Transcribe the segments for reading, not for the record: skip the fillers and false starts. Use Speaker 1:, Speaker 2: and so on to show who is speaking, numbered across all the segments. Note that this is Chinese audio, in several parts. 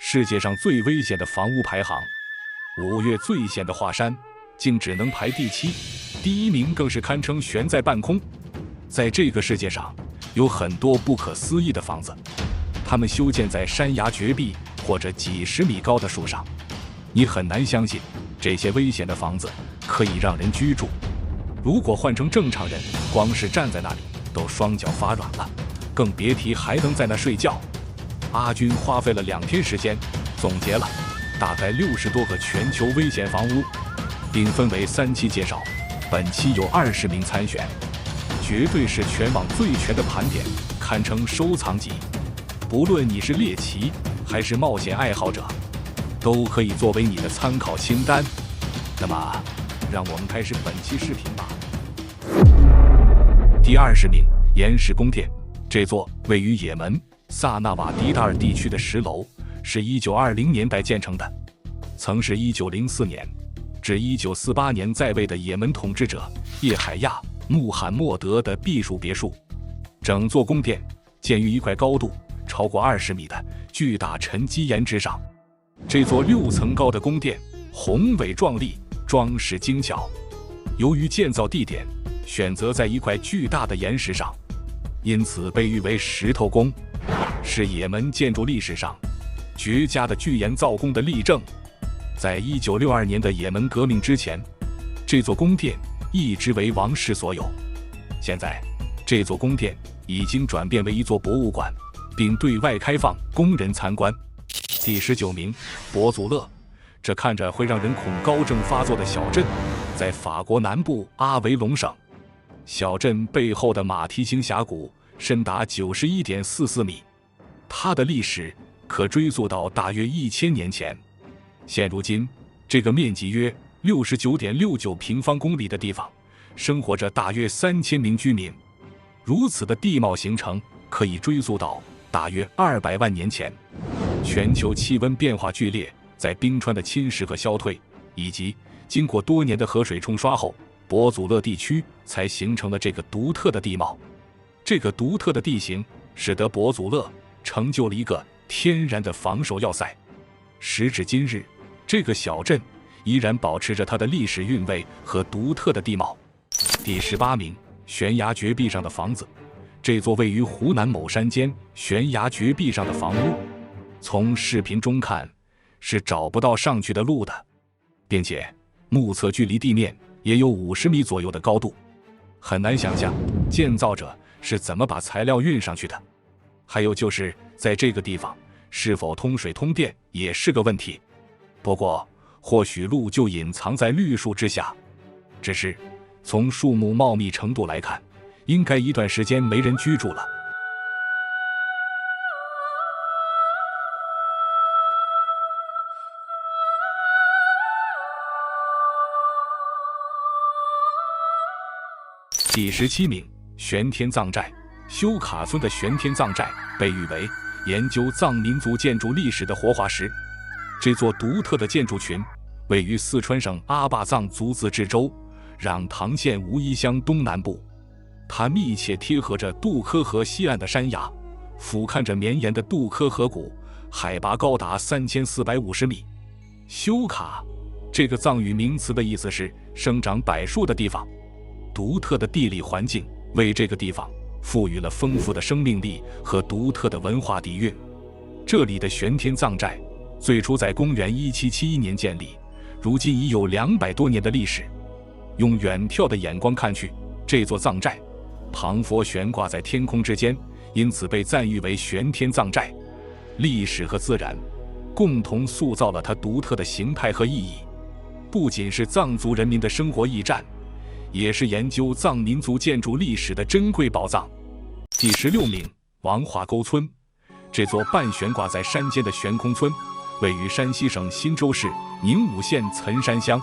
Speaker 1: 世界上最危险的房屋排行，5月最险的华山竟只能排第7，第1名更是堪称悬在半空。在这个世界上，有很多不可思议的房子，它们修建在山崖绝壁或者几十米高的树上，你很难相信这些危险的房子可以让人居住。如果换成正常人，光是站在那里都双脚发软了，更别提还能在那睡觉。阿军花费了2天时间，总结了大概60多个全球危险房屋，并分为3期介绍。本期有20名参选，绝对是全网最全的盘点，堪称收藏级。不论你是猎奇还是冒险爱好者，都可以作为你的参考清单。那么，让我们开始本期视频吧。第20名，岩石宫殿。这座位于也门萨那瓦迪达尔地区的石楼，是1920年代建成的，曾是1904年至1948年在位的也门统治者叶海亚·穆罕默德的避暑别墅。整座宫殿建于一块高度超过20米的巨大沉积岩之上。这座6层高的宫殿宏伟壮丽，装饰精巧。由于建造地点选择在一块巨大的岩石上，因此被誉为石头宫，是也门建筑历史上绝佳的巨岩造宫的例证。在1962年的也门革命之前，这座宫殿一直为王室所有。现在，这座宫殿已经转变为一座博物馆，并对外开放供人参观。第19名，博祖勒。这看着会让人恐高症发作的小镇，在法国南部阿维隆省。小镇背后的马蹄形峡谷深达91.44米，它的历史可追溯到大约1000年前。现如今，这个面积约69.69平方公里的地方，生活着大约3000名居民。如此的地貌形成可以追溯到大约200万年前。全球气温变化剧烈，在冰川的侵蚀和消退，以及经过多年的河水冲刷后，博祖勒地区才形成了这个独特的地貌。这个独特的地形使得博祖勒成就了一个天然的防守要塞。时至今日，这个小镇依然保持着它的历史韵味和独特的地貌。第18名，悬崖绝壁上的房子。这座位于湖南某山间悬崖绝壁上的房屋，从视频中看是找不到上去的路的，并且目测距离地面也有50米左右的高度，很难想象建造者是怎么把材料运上去的。还有就是在这个地方是否通水通电也是个问题。不过或许路就隐藏在绿树之下，只是从树木茂密程度来看，应该一段时间没人居住了。第17名，玄天藏寨。休卡村的玄天藏寨被誉为研究藏民族建筑历史的活化石。这座独特的建筑群位于四川省阿坝藏族自治州壤塘县吴一乡东南部，它密切贴合着杜科河西岸的山崖，俯瞰着绵延的杜科河谷，海拔高达3450米。休卡这个藏语名词的意思是生长柏树的地方。独特的地理环境为这个地方赋予了丰富的生命力和独特的文化底蕴。这里的玄天藏寨最初在公元1771年建立，如今已有200多年的历史。用远眺的眼光看去，这座藏寨庞佛悬挂在天空之间，因此被赞誉为玄天藏寨。历史和自然共同塑造了它独特的形态和意义，不仅是藏族人民的生活驿站，也是研究藏民族建筑历史的珍贵宝藏。第16名，王化沟村。这座半悬挂在山间的悬空村位于山西省忻州市宁武县岑山乡。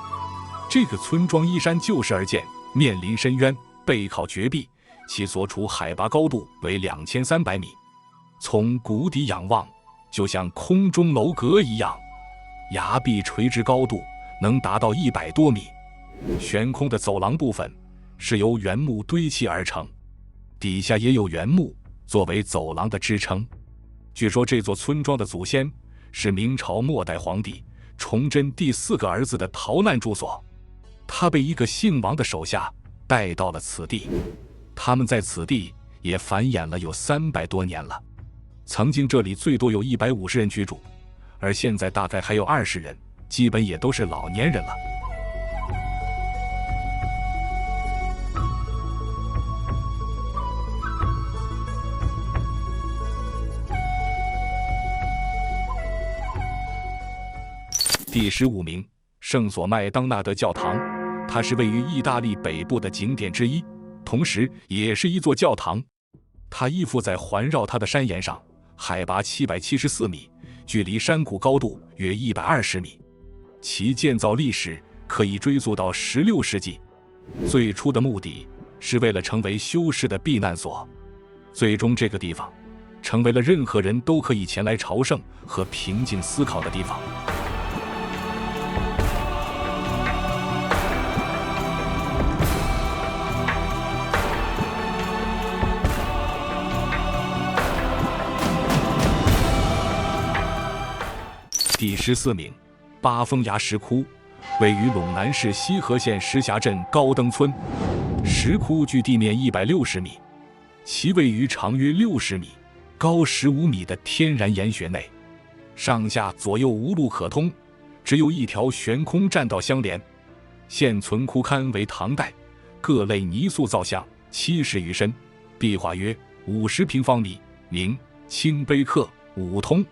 Speaker 1: 这个村庄依山就势而建，面临深渊，背靠绝壁，其所处海拔高度为2300米。从谷底仰望，就像空中楼阁一样，崖壁垂直高度能达到100多米。悬空的走廊部分是由原木堆砌而成，底下也有原木作为走廊的支撑。据说这座村庄的祖先是明朝末代皇帝崇祯第4个儿子的逃难住所。他被一个姓王的手下带到了此地，他们在此地也繁衍了有300多年了。曾经这里最多有150人居住，而现在大概还有20人，基本也都是老年人了。第15名，圣索麦当纳德教堂，它是位于意大利北部的景点之一，同时也是一座教堂。它依附在环绕它的山岩上，海拔774米，距离山谷高度约120米。其建造历史可以追溯到16世纪，最初的目的是为了成为修士的避难所。最终这个地方成为了任何人都可以前来朝圣和平静思考的地方。第14名，八峰崖石窟，位于陇南市西河县石峡镇高登村。石窟距地面160米，其位于长约60米、高15米的天然岩穴内，上下左右无路可通，只有一条悬空栈道相连。现存窟龛为唐代，各类泥塑造像70余身，壁画约50平方米，明清碑刻五通。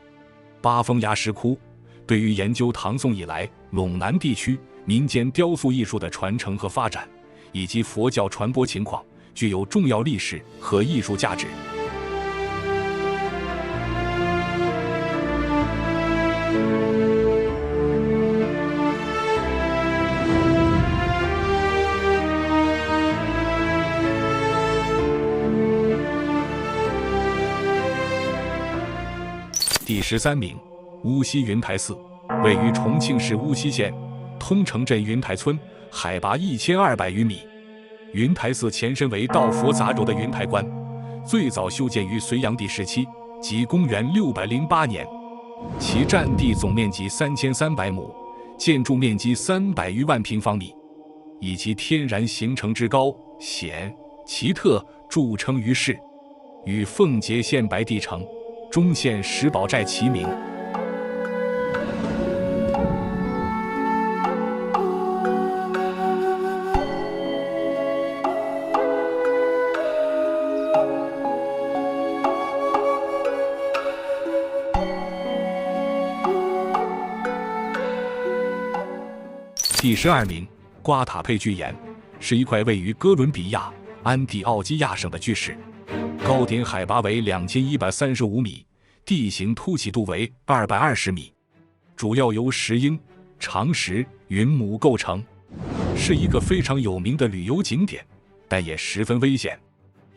Speaker 1: 八峰崖石窟对于研究唐宋以来陇南地区民间雕塑艺术的传承和发展，以及佛教传播情况，具有重要历史和艺术价值。第13名，乌溪云台寺，位于重庆市乌溪县通城镇云台村，海拔1200余米。云台寺前身为道佛杂糅的云台观，最早修建于隋炀帝时期，即公元608年。其占地总面积3300亩，建筑面积300余万平方米，以其天然形成之高险奇特著称于世，与奉节县白帝城、中县石宝寨齐名。第12名，瓜塔佩巨岩，是一块位于哥伦比亚安第奥基亚省的巨石，高点海拔为2135米，地形凸起度为220米，主要由石英、长石、云母构成，是一个非常有名的旅游景点，但也十分危险。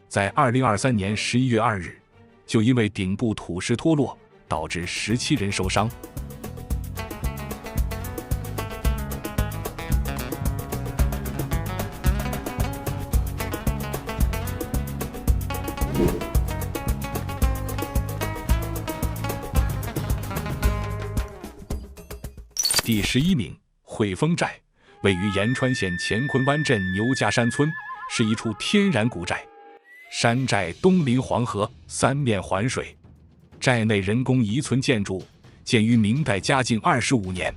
Speaker 1: 在2023年11月2日，就因为顶部土石脱落，导致17人受伤。第11名，汇丰寨，位于延川县乾坤湾镇牛家山村，是一处天然古寨。山寨东临黄河，三面环水，寨内人工遗存建筑建于明代嘉靖25年。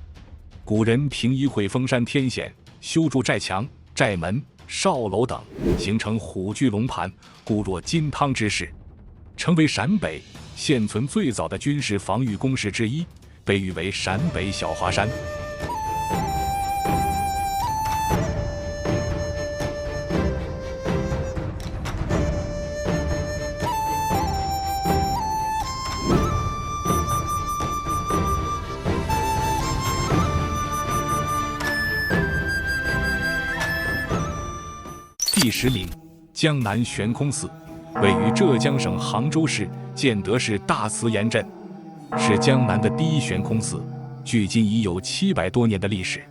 Speaker 1: 古人凭依汇丰山天险，修筑寨墙、寨门、哨楼等，形成虎踞龙盘、固若金汤之势，成为陕北现存最早的军事防御工事之一，被誉为陕北小华山。第10名，江南悬空寺，位于浙江省杭州市建德市大慈岩镇，是江南的第一悬空寺，距今已有700多年的历史。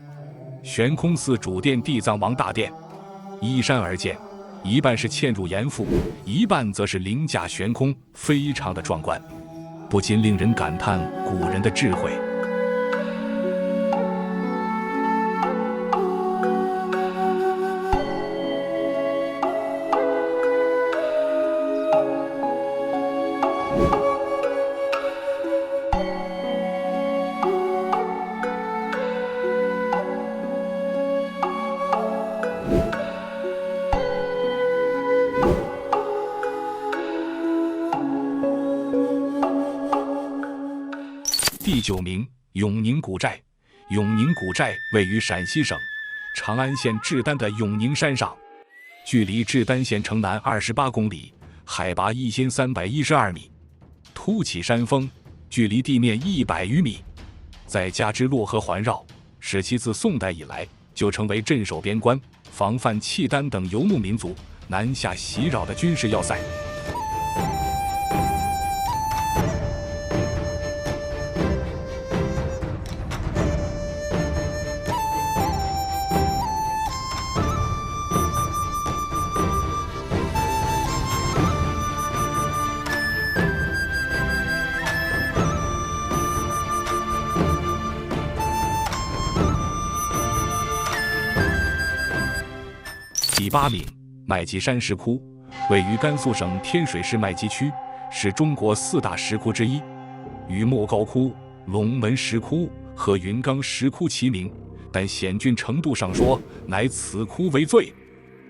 Speaker 1: 悬空寺主殿地藏王大殿，依山而建，一半是嵌入岩腹，一半则是凌驾悬空，非常的壮观。不禁令人感叹古人的智慧。第9名，永宁古寨。永宁古寨位于陕西省长安县志丹的永宁山上，距离志丹县城南28公里，海拔1312米，突起山峰，距离地面100余米。再加之洛河环绕，使其自宋代以来就成为镇守边关、防范契丹等游牧民族南下袭扰的军事要塞。第8名，麦积山石窟，位于甘肃省天水市麦积区，是中国4大石窟之一，与莫高窟、龙门石窟和云冈石窟齐名，但险峻程度上说，乃此窟为最。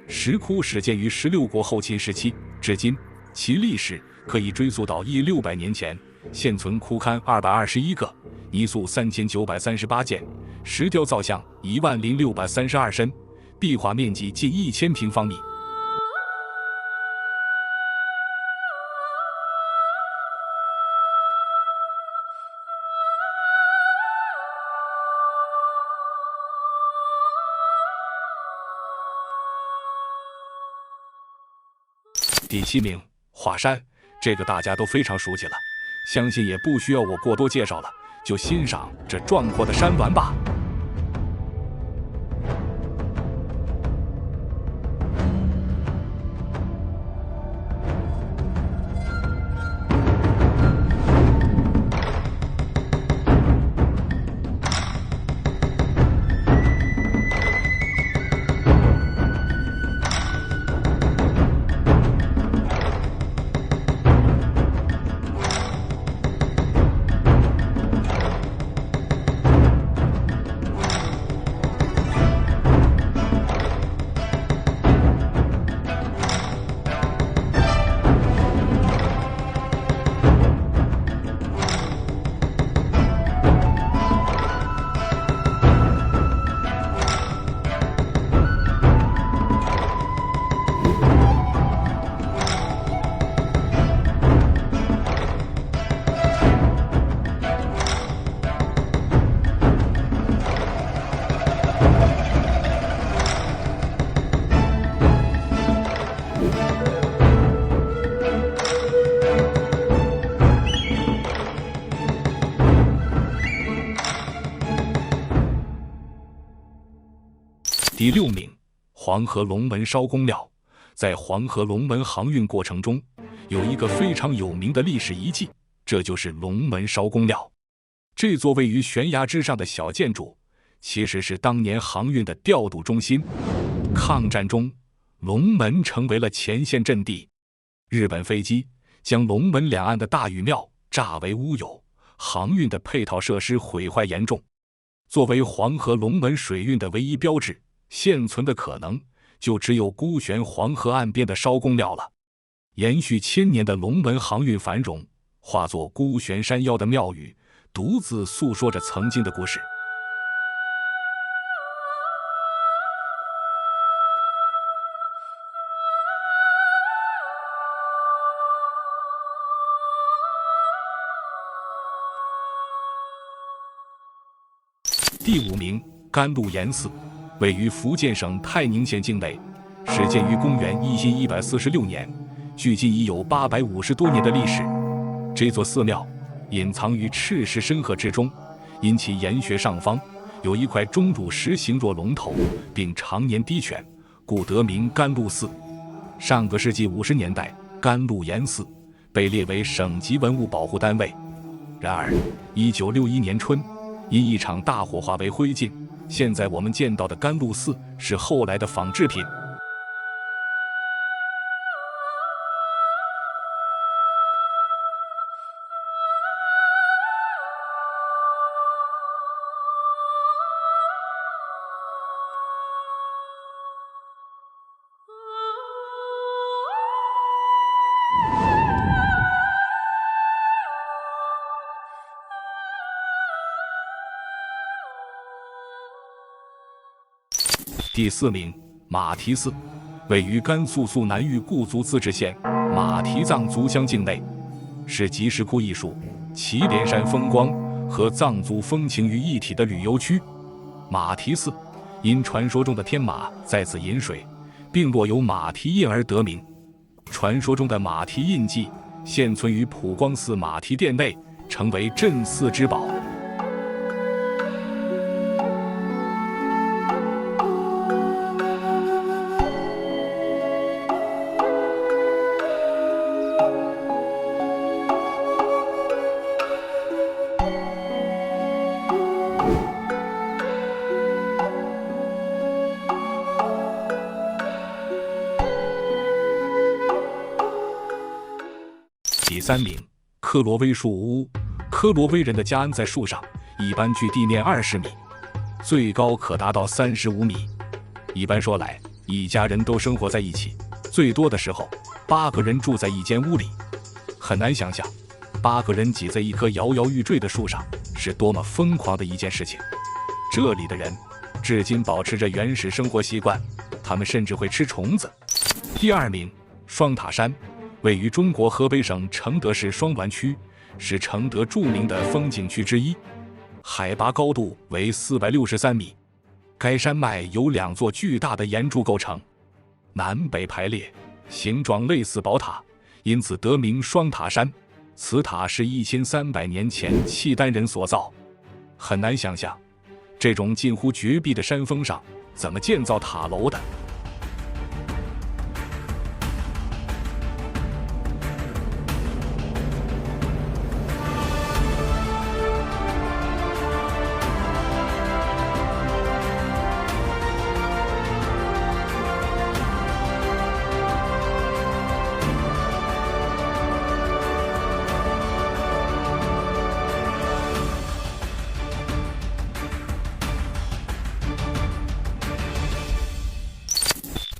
Speaker 1: 石窟始建于16国后秦时期，至今其历史可以追溯到600年前，现存窟龛221个，泥塑3938件，石雕造像10632身，壁画面积近1000平方米。第7名，华山。这个大家都非常熟悉了，相信也不需要我过多介绍了，就欣赏这壮阔的山峦吧。第6名，黄河龙门烧公庙。在黄河龙门航运过程中，有一个非常有名的历史遗迹，这就是龙门烧公庙。这座位于悬崖之上的小建筑，其实是当年航运的调度中心。抗战中，龙门成为了前线阵地，日本飞机将龙门两岸的大禹庙炸为乌有，航运的配套设施毁坏严重。作为黄河龙门水运的唯一标志，现存的可能就只有孤悬黄河岸边的烧公庙了。延续千年的龙门航运繁荣，化作孤悬山腰的庙宇，独自诉说着曾经的故事。第5名，甘露岩寺，位于福建省泰宁县境内，始建于公元1146年，距今已有850多年的历史。这座寺庙隐藏于赤石深壑之中，因其岩穴上方有一块钟乳石形若龙头，并常年滴泉，故得名甘露寺。上个世纪50年代，甘露岩寺被列为省级文物保护单位，然而，1961年春，因一场大火化为灰烬。现在我们见到的甘露寺是后来的仿制品。第4名，马蹄寺，位于甘肃肃南峪固族自治县马蹄藏族乡境内，是集石窟艺术、祁连山风光和藏族风情于一体的旅游区。马蹄寺因传说中的天马在此饮水，并落有马蹄印而得名。传说中的马蹄印记现存于普光寺马蹄殿内，成为镇寺之宝。第3名，科罗威树屋。科罗威人的家安在树上，一般距地面20米，最高可达到35米。一般说来，一家人都生活在一起，最多的时候8个人住在一间屋里。很难想象，8个人挤在一棵摇摇欲坠的树上，是多么疯狂的一件事情。这里的人至今保持着原始生活习惯，他们甚至会吃虫子。第2名，双塔山。位于中国河北省承德市双滦区，是承德著名的风景区之一，海拔高度为463米。该山脉由2座巨大的岩柱构成，南北排列，形状类似宝塔，因此得名双塔山。此塔是1300年前契丹人所造。很难想象，这种近乎绝壁的山峰上怎么建造塔楼的。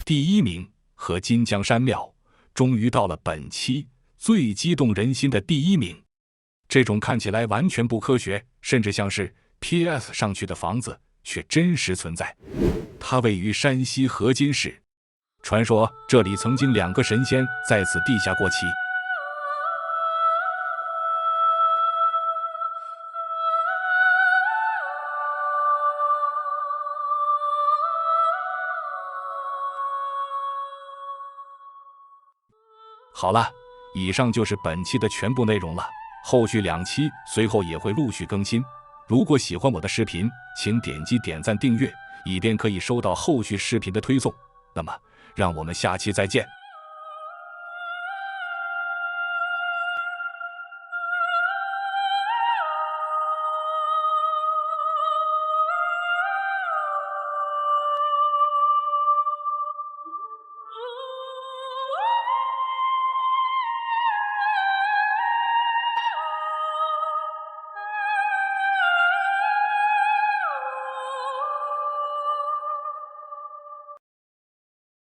Speaker 1: 第1名，和金江山庙，终于到了本期最激动人心的第1名。这种看起来完全不科学，甚至像是 PS 上去的房子，却真实存在。它位于山西河津市，传说这里曾经2个神仙在此地下过期。好了，以上就是本期的全部内容了。后续2期随后也会陆续更新。如果喜欢我的视频，请点击点赞订阅，以便可以收到后续视频的推送。那么，让我们下期再见。